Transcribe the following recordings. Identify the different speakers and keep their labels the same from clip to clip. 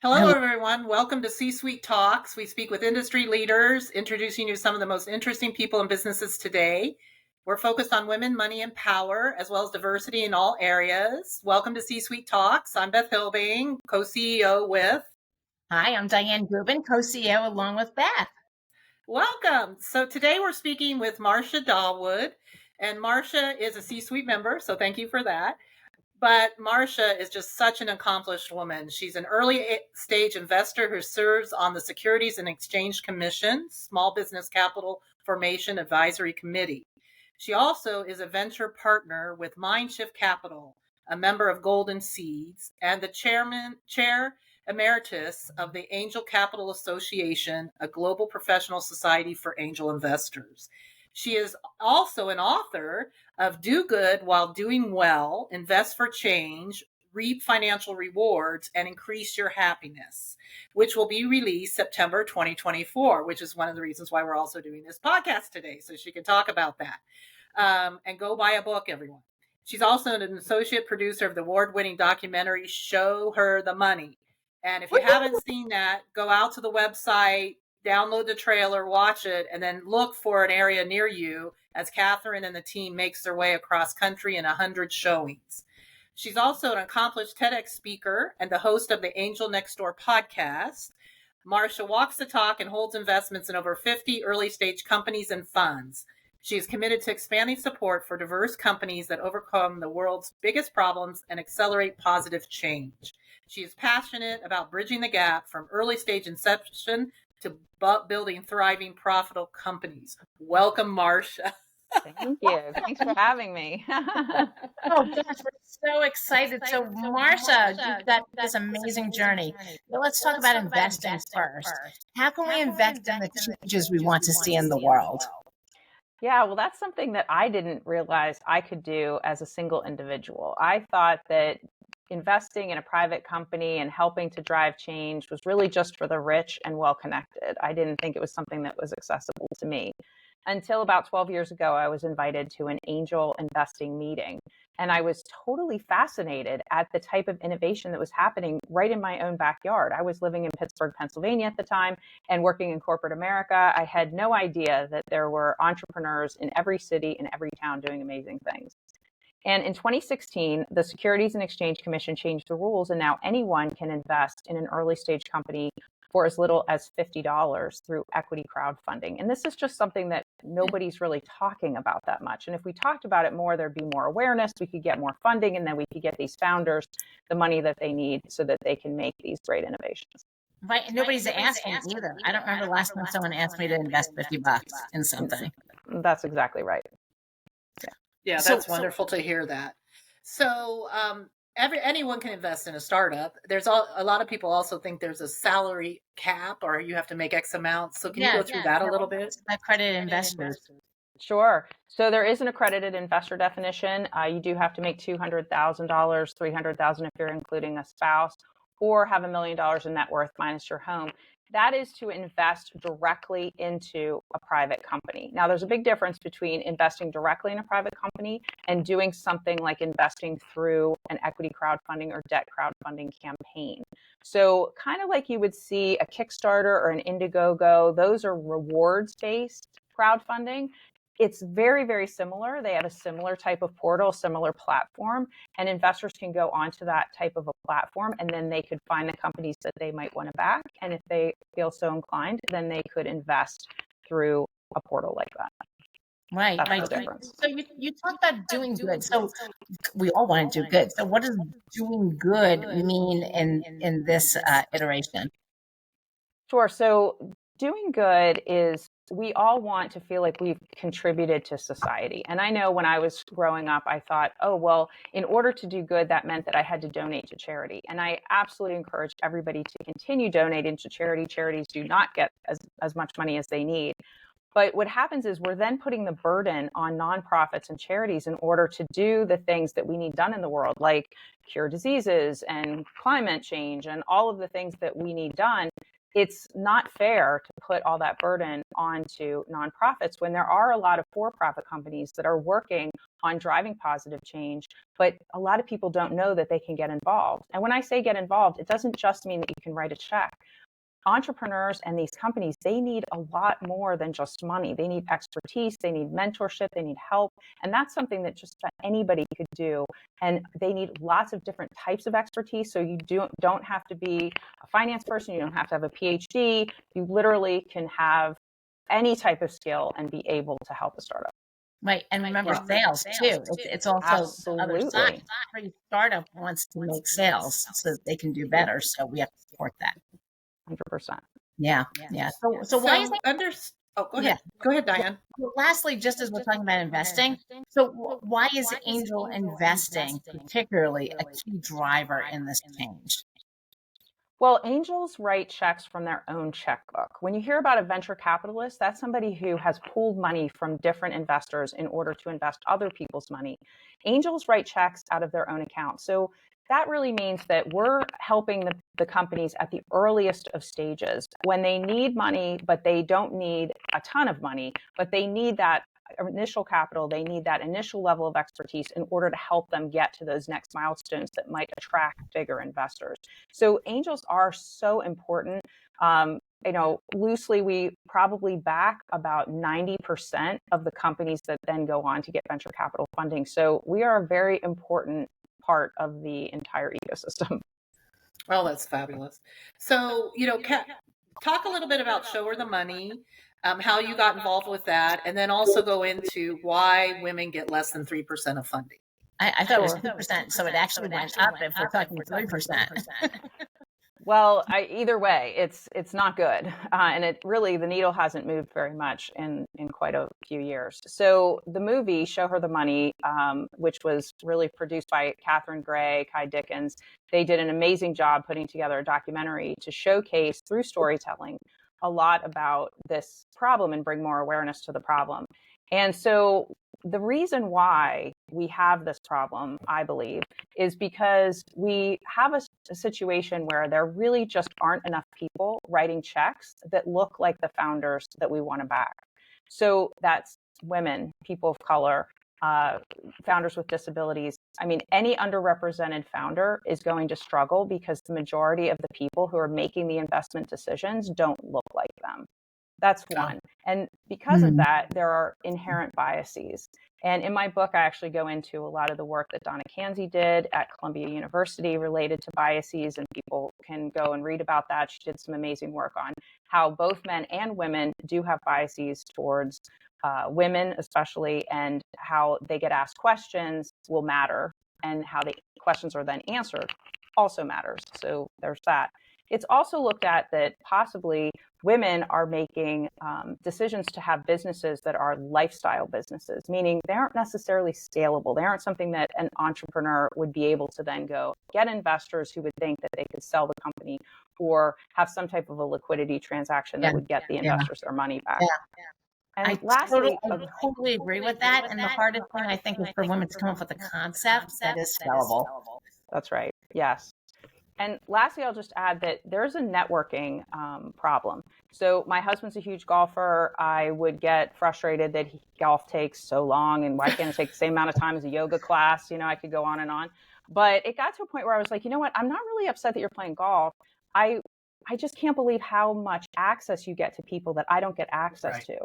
Speaker 1: Hello, everyone. Welcome to C-Suite Talks. We speak with industry leaders, introducing you to some of the most interesting people and businesses today. We're focused on women, money, and power, as well as diversity in all areas. Welcome to C-Suite Talks. I'm Beth Hilbing, co-CEO with...
Speaker 2: Hi, I'm Dianne Grubin, co-CEO along with Beth.
Speaker 1: Welcome. So today we're speaking with Marcia Dawood, and Marcia is a C-Suite member, so thank you for that. But Marcia is just such an accomplished woman. She's an early stage investor who serves on the Securities and Exchange Commission, Small Business Capital Formation Advisory Committee. She also is a venture partner with Mindshift Capital, a member of Golden Seeds, and the chair emeritus of the Angel Capital Association, a global professional society for angel investors. She is also an author of Do Good While Doing Well, Invest for Change, Reap Financial Rewards, and Increase Your Happiness, which will be released September 2024, which is one of the reasons why we're also doing this podcast today, so she can talk about that. And go buy a book, everyone. She's also an associate producer of the award-winning documentary Show Her the Money. And if you haven't seen that, go out to the website, download the trailer, watch it, and then look for an area near you as Catherine and the team makes their way across country in 100 showings. She's also an accomplished TEDx speaker and the host of the Angel Next Door podcast. Marcia walks the talk and holds investments in over 50 early stage companies and funds. She is committed to expanding support for diverse companies that overcome the world's biggest problems and accelerate positive change. She is passionate about bridging the gap from early stage inception to building thriving, profitable companies. Welcome, Marcia.
Speaker 3: Thank you. Thanks for having me.
Speaker 2: Oh, gosh, we're so excited. So, Marcia, you've got this amazing journey. Well, let's talk about investing first. How can we invest in the changes we want to see in the world?
Speaker 3: Yeah, well, that's something that I didn't realize I could do as a single individual. I thought that investing in a private company and helping to drive change was really just for the rich and well-connected. I didn't think it was something that was accessible to me. Until about 12 years ago, I was invited to an angel investing meeting. And I was totally fascinated at the type of innovation that was happening right in my own backyard. I was living in Pittsburgh, Pennsylvania at the time and working in corporate America. I had no idea that there were entrepreneurs in every city and every town doing amazing things. And in 2016, the Securities and Exchange Commission changed the rules, and now anyone can invest in an early stage company for as little as $50 through equity crowdfunding. And this is just something that nobody's really talking about that much. And if we talked about it more, there'd be more awareness, we could get more funding, and then we could get these founders the money that they need so that they can make these great innovations.
Speaker 2: Right, and nobody's asking either. I don't remember the last time someone asked me to invest $50 in something.
Speaker 3: That's exactly right.
Speaker 1: Yeah, that's wonderful to hear that. So anyone can invest in a startup. There's a lot of people also think there's a salary cap or you have to make X amount. So can you go through that a little bit?
Speaker 2: Accredited investors.
Speaker 3: Sure. So there is an accredited investor definition. You do have to make $200,000, $300,000 if you're including a spouse, or have $1 million in net worth minus your home. That is to invest directly into a private company. Now, there's a big difference between investing directly in a private company and doing something like investing through an equity crowdfunding or debt crowdfunding campaign. So kind of like you would see a Kickstarter or an Indiegogo, those are rewards-based crowdfunding. It's very, very similar. They have a similar type of portal, similar platform, and investors can go onto that type of a platform, and then they could find the companies that they might want to back. And if they feel so inclined, then they could invest through a portal like that.
Speaker 2: Right.
Speaker 3: That's the difference.
Speaker 2: So you talk about doing good. So we all want to do good. So what does doing good mean in this iteration?
Speaker 3: Sure. So doing good is we all want to feel like we've contributed to society. And I know when I was growing up, I thought, oh, well, in order to do good, that meant that I had to donate to charity. And I absolutely encourage everybody to continue donating to charity. Charities do not get as much money as they need. But what happens is we're then putting the burden on nonprofits and charities in order to do the things that we need done in the world, like cure diseases and climate change and all of the things that we need done. it's not fair to put all that burden onto nonprofits when there are a lot of for-profit companies that are working on driving positive change, but a lot of people don't know that they can get involved. And when I say get involved, it doesn't just mean that you can write a check. Entrepreneurs and these companies, they need a lot more than just money. They need expertise, they need mentorship, they need help. And that's something that just anybody could do. And they need lots of different types of expertise. So you don't have to be a finance person, you don't have to have a PhD. You literally can have any type of skill and be able to help a startup.
Speaker 2: Right. And remember sales too. It's also the other side. Every startup wants to make sales so that they can do better. So we have to support that.
Speaker 3: 100%.
Speaker 2: Yeah. So why is
Speaker 1: go ahead. Go ahead, Dianne.
Speaker 2: Well, lastly, just as we're talking about investing, so why is angel investing particularly a key driver in this change?
Speaker 3: Well, angels write checks from their own checkbook. When you hear about a venture capitalist, that's somebody who has pooled money from different investors in order to invest other people's money. Angels write checks out of their own account. So that really means that we're helping the companies at the earliest of stages when they need money, but they don't need a ton of money, but they need that initial capital, they need that initial level of expertise in order to help them get to those next milestones that might attract bigger investors. So angels are so important. Loosely, we probably back about 90% of the companies that then go on to get venture capital funding. So we are a very important part of the entire ecosystem.
Speaker 1: Oh, that's fabulous. So, Kat, talk a little bit about Show Her the Money, how you got involved with that, and then also go into why women get less than 3% of funding.
Speaker 2: I thought it was 2%, so it actually went up if we're talking 3%.
Speaker 3: Well, either way, it's not good, and the needle hasn't moved very much in quite a few years. So the movie Show Her the Money, which was really produced by Catherine Gray, Kai Dickens, they did an amazing job putting together a documentary to showcase through storytelling a lot about this problem and bring more awareness to the problem. And so the reason why we have this problem, I believe, is because we have a situation where there really just aren't enough people writing checks that look like the founders that we want to back. So that's women, people of color, founders with disabilities. I mean, any underrepresented founder is going to struggle because the majority of the people who are making the investment decisions don't look like them. That's one. And because of that, there are inherent biases. And in my book, I actually go into a lot of the work that Donna Kanzi did at Columbia University related to biases, and people can go and read about that. She did some amazing work on how both men and women do have biases towards women, especially, and how they get asked questions will matter, and how the questions are then answered also matters. So there's that. It's also looked at that possibly women are making decisions to have businesses that are lifestyle businesses, meaning they aren't necessarily scalable. They aren't something that an entrepreneur would be able to then go get investors who would think that they could sell the company or have some type of a liquidity transaction that would get the investors their money back. And lastly,
Speaker 2: I totally agree with that. And the hardest thing I think is for women to come up with a concept that is scalable.
Speaker 3: That's right. Yes. And lastly, I'll just add that there's a networking problem. So my husband's a huge golfer. I would get frustrated that golf takes so long, and why can't it take the same amount of time as a yoga class? I could go on and on. But it got to a point where I was like, you know what? I'm not really upset that you're playing golf. I just can't believe how much access you get to people that I don't get access to.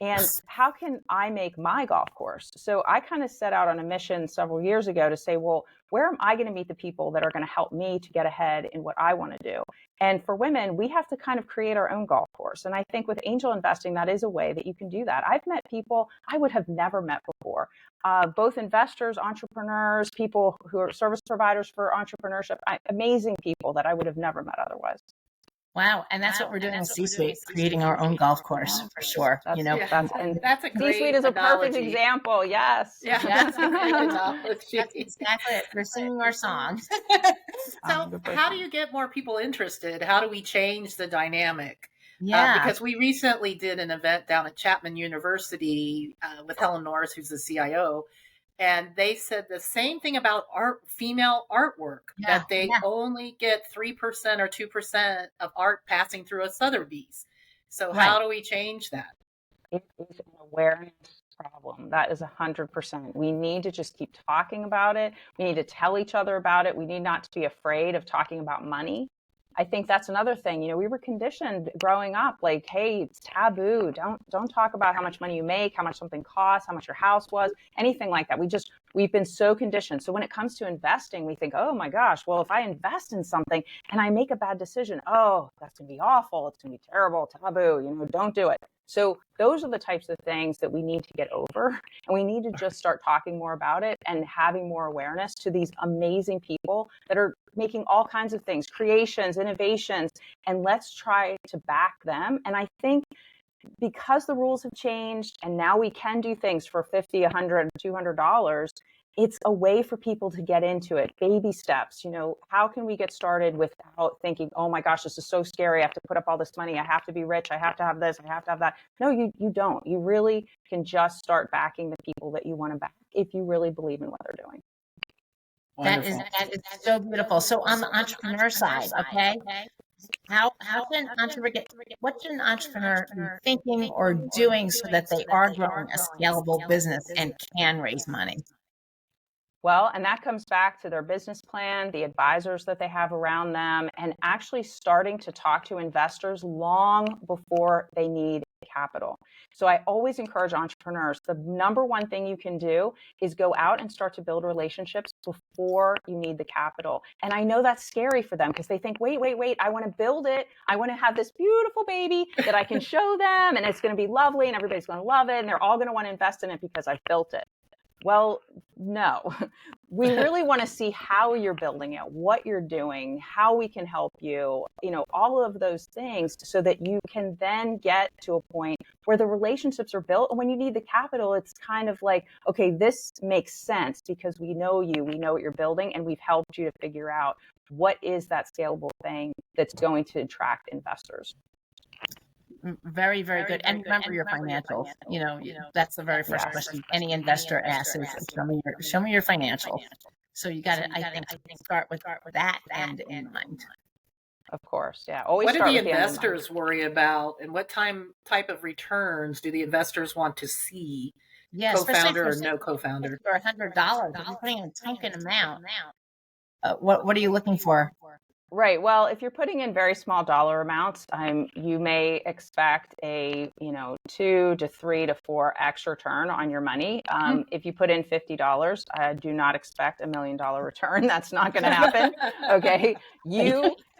Speaker 3: And how can I make my golf course? So I kind of set out on a mission several years ago to say, well, where am I going to meet the people that are going to help me to get ahead in what I want to do? And for women, we have to kind of create our own golf course. And I think with angel investing, that is a way that you can do that. I've met people I would have never met before, both investors, entrepreneurs, people who are service providers for entrepreneurship, amazing people that I would have never met otherwise.
Speaker 2: Wow. And that's what we're doing in C-Suite, creating our own golf course for sure.
Speaker 3: That's
Speaker 1: a great
Speaker 3: C-Suite is a perfect example. Yes.
Speaker 1: Yeah. That's a great analogy.
Speaker 2: That's exactly it. We're singing our song.
Speaker 1: So how do you get more people interested? How do we change the dynamic?
Speaker 2: Yeah.
Speaker 1: Because we recently did an event down at Chapman University with Helen Norris, who's the CIO. And they said the same thing about female artwork, that they only get 3% or 2% of art passing through a Sotheby's. So how do we change that?
Speaker 3: It is an awareness problem. That is 100%. We need to just keep talking about it. We need to tell each other about it. We need not to be afraid of talking about money. I think that's another thing. We were conditioned growing up, like, hey, it's taboo. Don't talk about how much money you make, how much something costs, how much your house was, anything like that. We've been so conditioned. So when it comes to investing, we think, oh my gosh, well, if I invest in something and I make a bad decision, oh, that's gonna be awful. It's gonna be terrible, taboo, don't do it. So those are the types of things that we need to get over, and we need to just start talking more about it and having more awareness to these amazing people that are making all kinds of things, creations, innovations, and let's try to back them. And I think because the rules have changed and now we can do things for $50, $100, $200, it's a way for people to get into it. Baby steps, how can we get started without thinking, oh my gosh, this is so scary. I have to put up all this money. I have to be rich. I have to have this. I have to have that. No, you don't. You really can just start backing the people that you want to back if you really believe in what they're doing.
Speaker 2: That is so beautiful. So on the entrepreneur side, okay, how can what should an entrepreneur be thinking or doing so that they are growing a scalable business and can raise money?
Speaker 3: Well, and that comes back to their business plan, the advisors that they have around them, and actually starting to talk to investors long before they need capital. So I always encourage entrepreneurs, the number one thing you can do is go out and start to build relationships before you need the capital. And I know that's scary for them because they think, wait, I want to build it. I want to have this beautiful baby that I can show them and it's going to be lovely and everybody's going to love it and they're all going to want to invest in it because I've built it. Well, no, we really want to see how you're building it, what you're doing, how we can help you, all of those things so that you can then get to a point where the relationships are built. And when you need the capital, it's kind of like, okay, this makes sense because we know you, we know what you're building, and we've helped you to figure out what is that scalable thing that's going to attract investors.
Speaker 2: Very, very good. And remember your financials. That's the very first question any investor asks is, show me your financials. So you got to, I think, start with that end in mind.
Speaker 3: Of course, yeah. Always.
Speaker 1: What do the investors worry about, and what type of returns do the investors want to see?
Speaker 2: Yeah,
Speaker 1: co-founder or no co-founder?
Speaker 2: For $100, if you're putting in a token amount, what are you looking for?
Speaker 3: Right. Well, if you're putting in very small dollar amounts, you may expect a 2 to 3 to 4x return on your money. If you put in $50, do not expect $1 million return. That's not going to happen. Okay.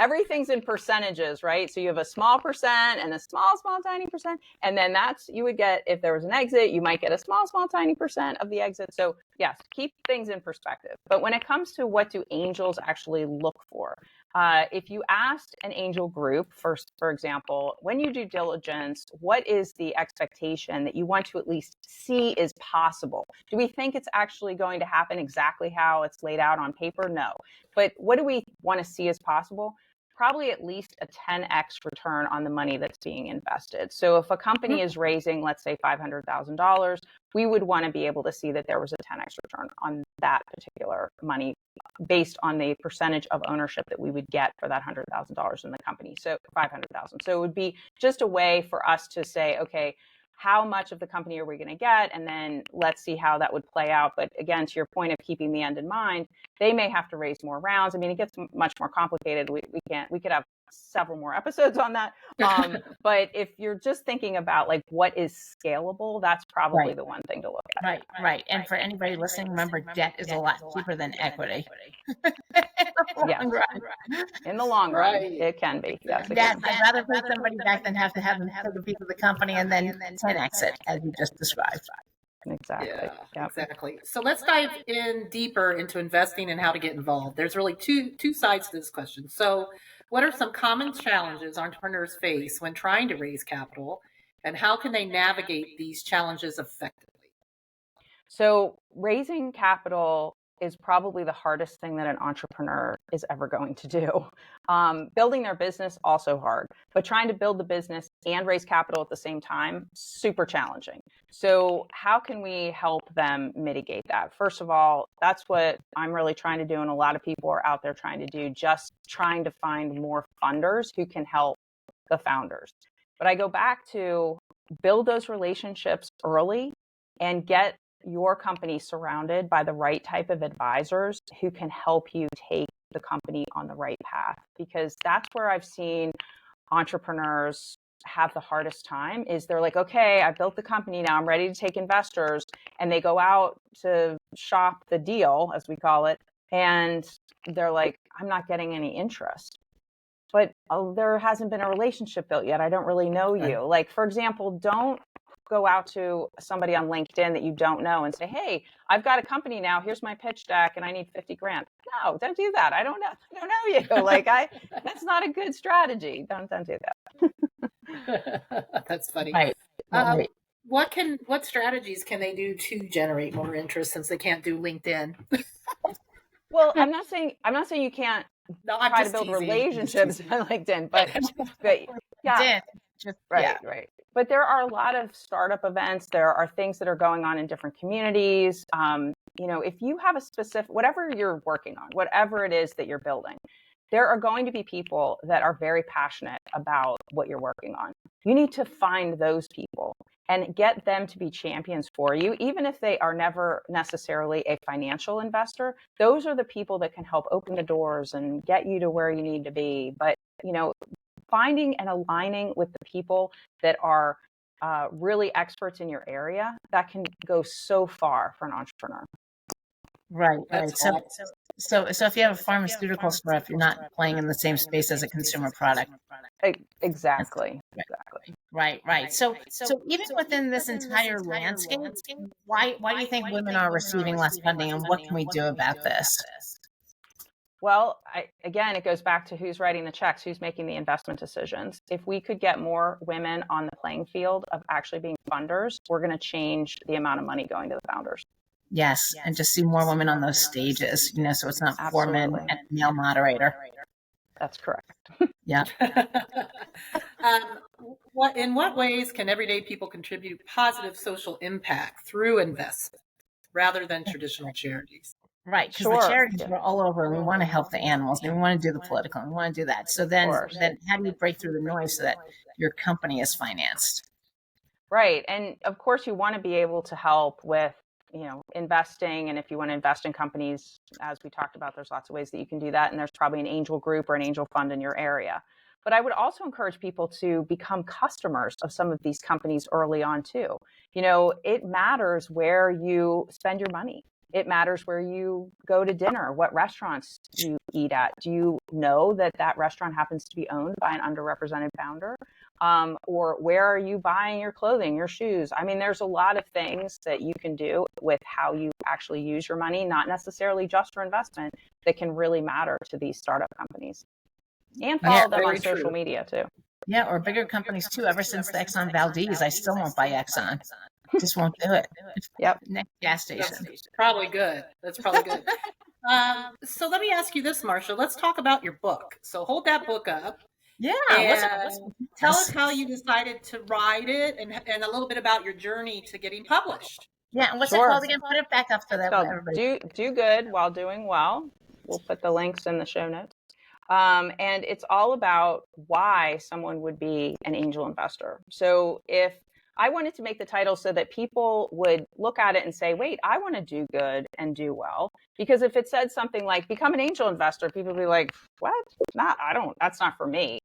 Speaker 3: Everything's in percentages, right? So you have a small percent and a small, tiny percent. And then you would get, if there was an exit, you might get a small, tiny percent of the exit. So yes, keep things in perspective. But when it comes to what do angels actually look for? If you asked an angel group, for example, when you do diligence, what is the expectation that you want to at least see is possible? Do we think it's actually going to happen exactly how it's laid out on paper? No. But what do we want to see as possible? Probably at least a 10x return on the money that's being invested. So if a company is raising, let's say, $500,000, we would want to be able to see that there was a 10x return on that particular money based on the percentage of ownership that we would get for that $100,000 in the company. So 500,000. So it would be just a way for us to say, okay, how much of the company are we going to get? And then let's see how that would play out. But again, to your point of keeping the end in mind, they may have to raise more rounds. I mean, it gets much more complicated. We could have several more episodes on that. But if you're just thinking about like what is scalable, that's probably the one thing to look at.
Speaker 2: Right. And for anybody listening, remember debt is a lot cheaper than equity.
Speaker 3: In the long run, it can be. Yes,
Speaker 2: I'd rather pay somebody back than have to have them take a piece of the company and then 10x it, as you just described.
Speaker 3: Exactly.
Speaker 1: Yeah, exactly. So let's dive in deeper into investing and how to get involved. There's really two sides to this question. So what are some common challenges entrepreneurs face when trying to raise capital, and how can they navigate these challenges effectively?
Speaker 3: So raising capital is probably the hardest thing that an entrepreneur is ever going to do. Building their business, also hard, but trying to build the business and raise capital at the same time, super challenging. So how can we help them mitigate that? First of all, that's what I'm really trying to do, and a lot of people are out there trying to do, just trying to find more funders who can help the founders. But I go back to build those relationships early and get your company surrounded by the right type of advisors who can help you take the company on the right path, because that's where I've seen entrepreneurs have the hardest time. Is they're like, okay, I built the company, now I'm ready to take investors, and they go out to shop the deal, as we call it, and they're like, I'm not getting any interest. But there hasn't been a relationship built yet. I don't really know you. Like, for example, don't go out to somebody on LinkedIn that you don't know and say, hey, I've got a company now. Here's my pitch deck and I need 50 grand. No, don't do that. I don't know you. Like, that's not a good strategy. Don't do
Speaker 1: that. That's funny.
Speaker 2: Right.
Speaker 1: What strategies can they do to generate more interest, since they can't do LinkedIn?
Speaker 3: Well, I'm not saying you can't try to build relationships on LinkedIn, but yeah. Right. But there are a lot of startup events. There are things that are going on in different communities. If you have a specific, whatever you're working on, whatever it is that you're building, there are going to be people that are very passionate about what you're working on. You need to find those people and get them to be champions for you, even if they are never necessarily a financial investor. Those are the people that can help open the doors and get you to where you need to be. But, finding and aligning with the people that are really experts in your area, that can go so far for an entrepreneur.
Speaker 2: Right. So if you have a pharmaceutical store, if you're not playing in the same space as a consumer product.
Speaker 3: Exactly.
Speaker 2: Right. So even within this entire landscape, why do you think women are receiving less funding, and what can we do about this?
Speaker 3: Well, again, it goes back to who's writing the checks, who's making the investment decisions. If we could get more women on the playing field of actually being funders, we're going to change the amount of money going to the founders.
Speaker 2: Yes, and just see more women on those stages, so it's not four men and a male moderator.
Speaker 3: That's correct.
Speaker 2: Yeah.
Speaker 1: In what ways can everyday people contribute positive social impact through investment rather than traditional charities?
Speaker 2: Right, because the charities are all over, and we want to help the animals, and we want to do the political, and we want to do that. So then how do you break through the noise so that your company is financed?
Speaker 3: Right, and of course you want to be able to help with investing. And if you want to invest in companies, as we talked about, there's lots of ways that you can do that. And there's probably an angel group or an angel fund in your area. But I would also encourage people to become customers of some of these companies early on too. It matters where you spend your money. It matters where you go to dinner, what restaurants you eat at. Do you know that restaurant happens to be owned by an underrepresented founder? Or where are you buying your clothing, your shoes? I mean, there's a lot of things that you can do with how you actually use your money, not necessarily just for investment, that can really matter to these startup companies. And follow them on social media too.
Speaker 2: Yeah, or bigger companies too. Ever since the Exxon Valdez, I still won't buy Exxon. Just won't do it.
Speaker 3: Yep.
Speaker 2: Next gas station.
Speaker 1: That's probably good. So let me ask you this, Marcia. Let's talk about your book. So hold that book up.
Speaker 2: Yeah.
Speaker 1: Tell us how you decided to write it, and a little bit about your journey to getting published.
Speaker 2: Yeah. And what's it called again? Put it back up for that.
Speaker 3: So do good while doing well. We'll put the links in the show notes. And it's all about why someone would be an angel investor. So if I wanted to make the title so that people would look at it and say, wait, I want to do good and do well. Because if it said something like become an angel investor, people would be like, what? That's not for me.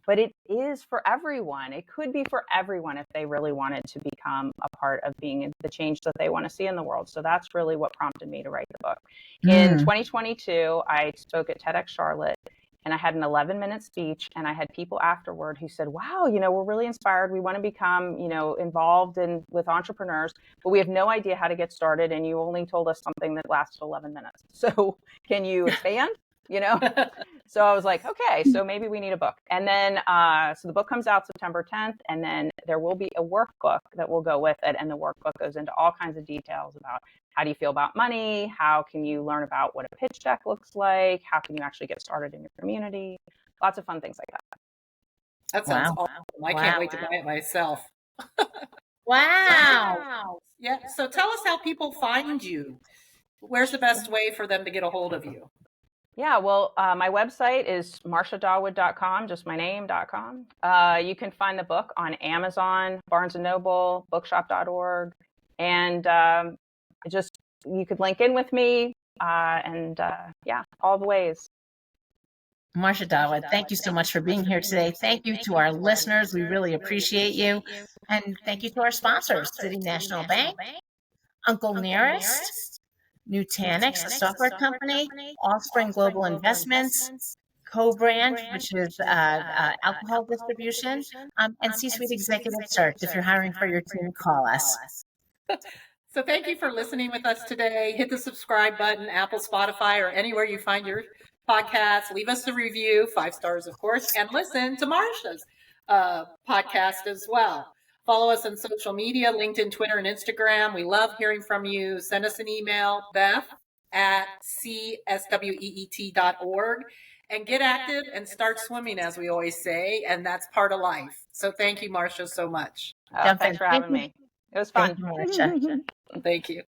Speaker 3: But it is for everyone. It could be for everyone if they really wanted to become a part of being the change that they want to see in the world. So that's really what prompted me to write the book. In 2022, I spoke at TEDx Charlotte. And I had an 11-minute speech, and I had people afterward who said, wow, we're really inspired. We want to become, involved with entrepreneurs, but we have no idea how to get started. And you only told us something that lasted 11 minutes. So can you expand? you know? So I was like, okay, so maybe we need a book. And then, so the book comes out September 10th, and then there will be a workbook that will go with it. And the workbook goes into all kinds of details about how do you feel about money? How can you learn about what a pitch deck looks like? How can you actually get started in your community? Lots of fun things like that.
Speaker 1: That sounds awesome. I can't wait to buy it myself.
Speaker 2: Wow.
Speaker 1: Yeah. So tell us how people find you. Where's the best way for them to get a hold of you?
Speaker 3: Yeah, well, my website is marciadawood.com, just my name.com. You can find the book on Amazon, Barnes & Noble, bookshop.org, and you could link in with me, and all the ways.
Speaker 2: Marcia Dawood, thank you so much for being here today. Thank you to our listeners. We really appreciate you. And thank you to our sponsors, City National Bank, Uncle Nearest, Nutanix, a software company, Allspring Global Investments, Co-Brand, which is alcohol distribution, and C-Suite Executive Search. If you're hiring for your team, call us.
Speaker 1: So thank you for listening with us today. Hit the subscribe button, Apple, Spotify, or anywhere you find your podcast. Leave us a review, 5 stars, of course, and listen to Marcia's podcast as well. Follow us on social media, LinkedIn, Twitter, and Instagram. We love hearing from you. Send us an email, beth@csweet.org, and get active and start swimming, as we always say, and that's part of life. So thank you, Marcia, so much.
Speaker 3: Thanks for having me. It was fun.
Speaker 2: Thank you, Marcia.
Speaker 1: Thank you.